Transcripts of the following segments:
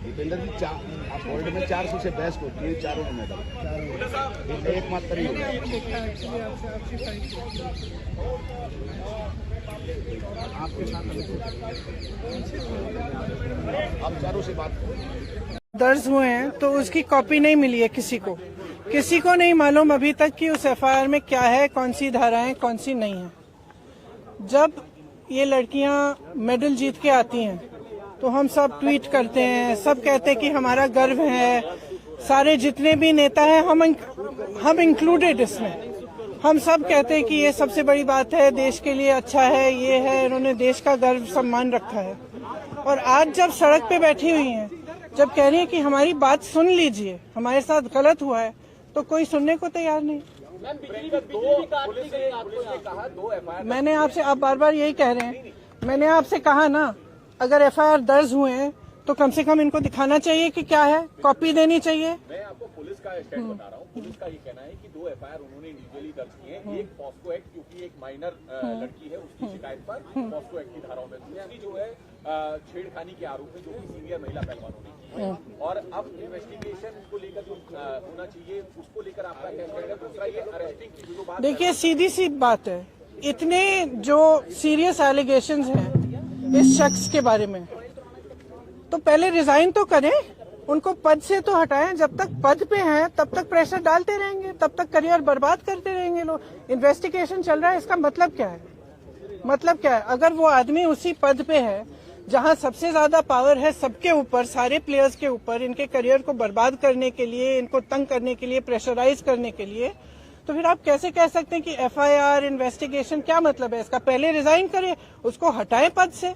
दीपेंद्र जी, आप वर्ल्ड में 400 से बेस्ट होती है, चारों में मेडल एकमात्र ही आपके साथ आप चारों से बात दर्ज हुए हैं तो उसकी कॉपी नहीं मिली है किसी को नहीं मालूम अभी तक कि उस एफआईआर में क्या है, कौन सी धाराएं कौन सी नहीं है। जब ये लड़कियां मेडल जीत के आती हैं तो हम सब ट्वीट करते हैं, सब कहते हैं कि हमारा गर्व है, सारे जितने भी नेता हैं हम इंक्लूडेड इसमें, हम सब कहते हैं कि ये सबसे बड़ी बात है, देश के लिए अच्छा है, ये है, इन्होंने देश का गर्व सम्मान रखा है। और आज जब सड़क पे बैठी हुई हैं, जब कह रही है कि हमारी बात सुन लीजिए, हमारे साथ गलत हुआ है, तो कोई सुनने को तैयार नहीं। मैंने आपसे, आप बार बार यही कह रहे हैं, मैंने आपसे कहा ना, अगर एफआईआर दर्ज हुए हैं तो कम से कम इनको दिखाना चाहिए कि क्या है, कॉपी देनी चाहिए। मैं आपको पुलिस का स्टैंड बता रहा हूँ। पुलिस का ये कहना है कि 2 एफआईआर उन्होंने इंडिविजुअली दर्ज किए हैं, एक पॉस्को एक्ट, क्योंकि एक माइनर लड़की है उसकी शिकायत पर पॉस्को एक्ट की धाराओं में, दूसरी जो है छेड़खानी के आरोप है जो कि सीनियर महिला पहलवानों ने की है। और अब इन्वेस्टिगेशन को लेकर जो होना चाहिए उसको लेकर आपका क्या स्टैंड है? दूसरा ये अरेस्टिंग की जो बात, देखिए सीधी सी बात है, इतने जो सीरियस एलिगेशंस हैं इस शख्स के बारे में, तो पहले रिजाइन तो करें, उनको पद से तो हटाएं। जब तक पद पे हैं तब तक प्रेशर डालते रहेंगे, तब तक करियर बर्बाद करते रहेंगे लोग। इन्वेस्टिगेशन चल रहा है, इसका मतलब क्या है? मतलब क्या है? अगर वो आदमी उसी पद पे है जहां सबसे ज्यादा पावर है सबके ऊपर, सारे प्लेयर्स के ऊपर, इनके करियर को बर्बाद करने के लिए, इनको तंग करने के लिए, प्रेशराइज करने के लिए, तो फिर आप कैसे कह सकते हैं कि एफआईआर इन्वेस्टिगेशन? क्या मतलब है इसका? पहले रिजाइन करिए, उसको हटाएं पद से,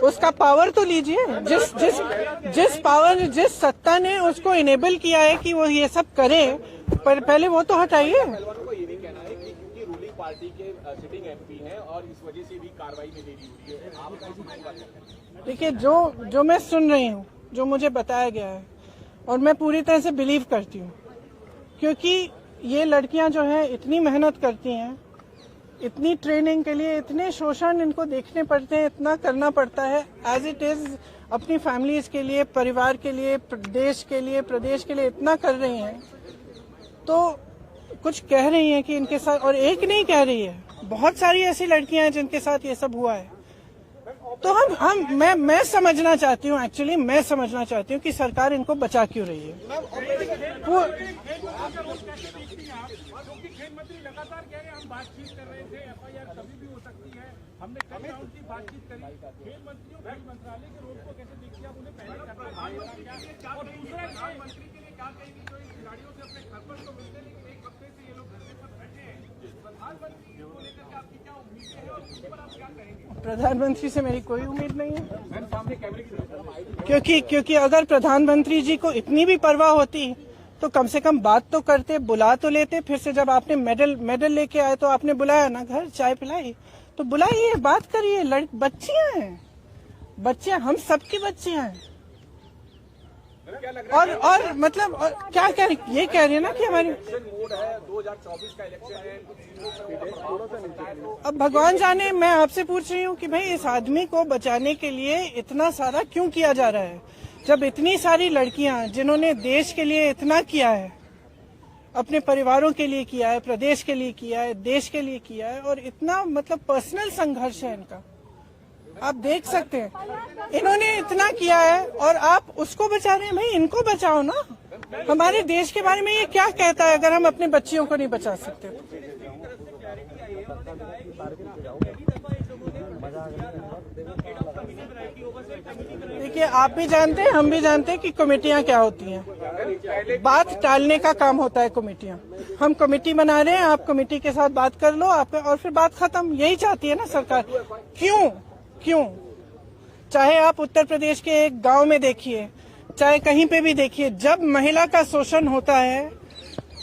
उसका पावर तो लीजिए। जिस सत्ता ने उसको इनेबल किया है कि वो ये सब करे, पर पहले वो तो हटाइए। ये भी कहना है कि क्योंकि रूलिंग पार्टी के सिटिंग एमपी हैं और इस वजह से भी कार्रवाई में देरी हुई है। आप देखिए, जो मैं सुन रही हूँ, जो मुझे बताया गया है, और मैं पूरी तरह से बिलीव करती हूँ, क्योंकि ये लड़कियां जो हैं इतनी मेहनत करती हैं, इतनी ट्रेनिंग के लिए, इतने शोषण इनको देखने पड़ते हैं, इतना करना पड़ता है एज इट इज, अपनी फैमिलीज के लिए, परिवार के लिए, देश के लिए, प्रदेश के लिए इतना कर रही हैं, तो कुछ कह रही हैं कि इनके साथ, और एक नहीं कह रही है, बहुत सारी ऐसी लड़कियां हैं जिनके साथ ये सब हुआ है। तो मैं समझना चाहती हूँ, एक्चुअली मैं समझना चाहती हूँ कि सरकार इनको बचा क्यों रही है। वो खेल मंत्री लगातार कह रहे हैं, हम बातचीत कर रहे थे, एफआईआर कभी भी हो सकती है, हमने कई राउंड की बातचीत करी। खेल मंत्रियों, खेल मंत्रालय के रोल को कैसे देखिए आप? उन्हें पहले करना है, और दूसरा प्रधानमंत्री के लिए क्या कहेंगे जो इन खिलाड़ियों से अपने घर पर तो मिलते, लेकिन एक हफ्ते से ये लोग घर पर बैठे हैं, प्रधानमंत्री को लेकर के आपकी क्या उम्मीदें हैं और उस पर आप क्या कहेंगे? प्रधानमंत्री से मेरी कोई उम्मीद नहीं है, क्योंकि अगर प्रधानमंत्री जी को इतनी भी परवाह होती तो कम से कम बात तो करते, बुला तो लेते। फिर से जब आपने मेडल लेके आए तो आपने बुलाया ना, घर चाय पिलाई, तो बुलाइए, बात करिए। बच्चियां हैं, बच्चियां, हम सबकी बच्चियां हैं। और मतलब क्या कह रही, ये कह रही है ना कि हमारी 2024 का इलेक्शन है। अब भगवान जाने, मैं आपसे पूछ रही हूँ कि भाई इस आदमी को बचाने के लिए इतना सारा क्यों किया जा रहा है, जब इतनी सारी लड़कियां जिन्होंने देश के लिए इतना किया है, अपने परिवारों के लिए किया है, प्रदेश के लिए किया है, देश के लिए किया है, और इतना मतलब पर्सनल संघर्ष है इनका, आप देख सकते हैं, इन्होंने इतना किया है और आप उसको बचा रहे हैं। भाई इनको बचाओ ना। हमारे देश के बारे में ये क्या कहता है अगर हम अपने बच्चियों को नहीं बचा सकते? देखिए, आप भी जानते हैं, हम भी जानते हैं कि कमेटियां क्या होती हैं। बात टालने का काम होता है कमेटियां। हम कमेटी बना रहे हैं, आप कमेटी के साथ बात कर लो, आपका, और फिर बात खत्म। यही चाहती है ना सरकार। क्यों? चाहे आप उत्तर प्रदेश के एक गांव में देखिए, चाहे कहीं पे भी देखिए, जब महिला का शोषण होता है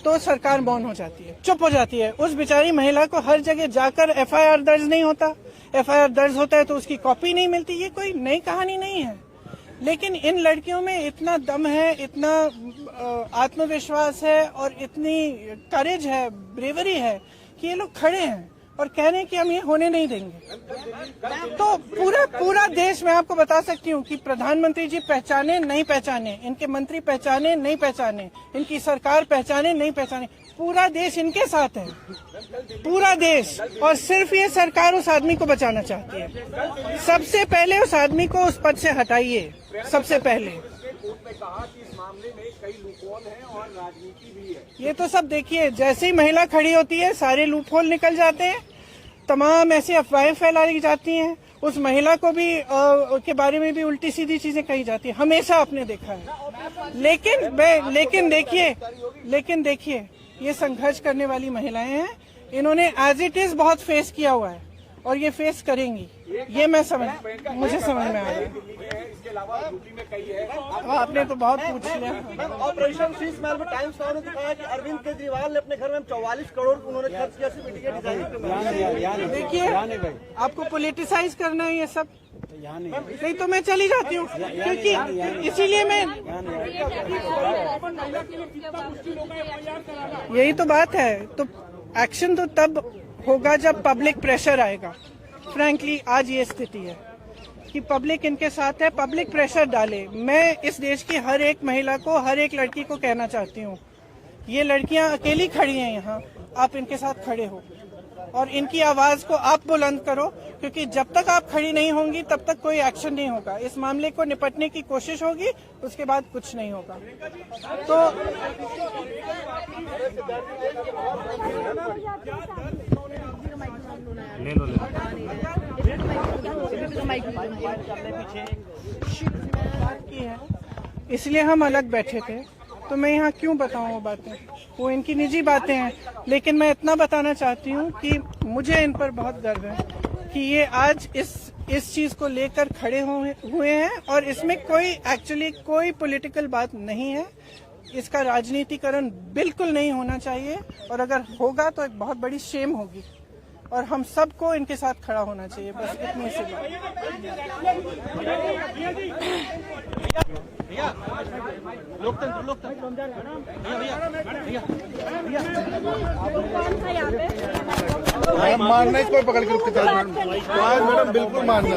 तो सरकार मौन हो जाती है, चुप हो जाती है। उस बेचारी महिला को हर जगह जाकर एफआईआर दर्ज नहीं होता, एफआईआर दर्ज होता है तो उसकी कॉपी नहीं मिलती। ये कोई नई कहानी नहीं है, लेकिन इन लड़कियों में इतना दम है, इतना आत्मविश्वास है और इतनी करेज है, ब्रेवरी है कि ये लोग खड़े हैं और कह रहे हैं कि हम ये होने नहीं देंगे। तो पूरा देश, मैं आपको बता सकती हूँ कि प्रधानमंत्री जी पहचाने नहीं पहचाने, इनके मंत्री पहचाने नहीं पहचाने, इनकी सरकार पहचाने नहीं पहचाने, पूरा देश इनके साथ है, पूरा देश। और सिर्फ ये सरकार उस आदमी को बचाना चाहती है। सबसे पहले उस आदमी को उस पद से हटाइए, सबसे पहले। कोर्ट ने कहा कि इस मामले में कई लूपहोल हैं और राजनीति भी है। ये तो सब देखिए, जैसे ही महिला खड़ी होती है सारे लूपहोल निकल जाते हैं, तमाम ऐसी अफवाहें फैलाई जाती हैं, उस महिला को भी के बारे में भी उल्टी सीधी चीजें कही जाती है, हमेशा आपने देखा है। लेकिन देखिए ये संघर्ष करने वाली महिलाएं हैं, इन्होंने एज इट इज बहुत फेस किया हुआ है और ये फेस करेंगी, ये मुझे समझ में आ रहा है। इसके अलावा यूपी में कई है। अब आपने तो बहुत पूछ लिया। ऑपरेशन शीश महल में टाइम्स नाउ ने दिखाया कि अरविंद केजरीवाल ने अपने घर में 44 करोड़ उन्होंने खर्च किया सिर्फ इंडिया डिजाइन। देखिए आपको पॉलिटिसाइज करना है ये सब, नहीं तो मैं चली जाती हूँ, क्योंकि इसीलिए मैं, यही तो बात है। तो एक्शन तो तब होगा जब पब्लिक प्रेशर आएगा। फ्रैंकली आज ये स्थिति है कि पब्लिक इनके साथ है, पब्लिक प्रेशर डाले। मैं इस देश की हर एक महिला को, हर एक लड़की को कहना चाहती हूँ, ये लड़कियां अकेली खड़ी हैं यहाँ, आप इनके साथ खड़े हो और इनकी आवाज को आप बुलंद करो, क्योंकि जब तक आप खड़ी नहीं होंगी तब तक कोई एक्शन नहीं होगा। इस मामले को निपटने की कोशिश होगी, उसके बाद कुछ नहीं होगा। तो की है, इसलिए हम अलग बैठे थे। तो मैं यहाँ क्यों बताऊँ वो बातें, वो इनकी निजी बातें हैं। लेकिन मैं इतना बताना चाहती हूँ कि मुझे इन पर बहुत गर्व है कि ये आज इस चीज को लेकर खड़े हुए हैं और इसमें कोई पॉलिटिकल बात नहीं है। इसका राजनीतिकरण बिल्कुल नहीं होना चाहिए और अगर होगा तो एक बहुत बड़ी शेम होगी और हम सबको इनके साथ खड़ा होना चाहिए। बस इतनी सी बात मारना, इसको पकड़ के रुक के मैडम बिल्कुल मारना।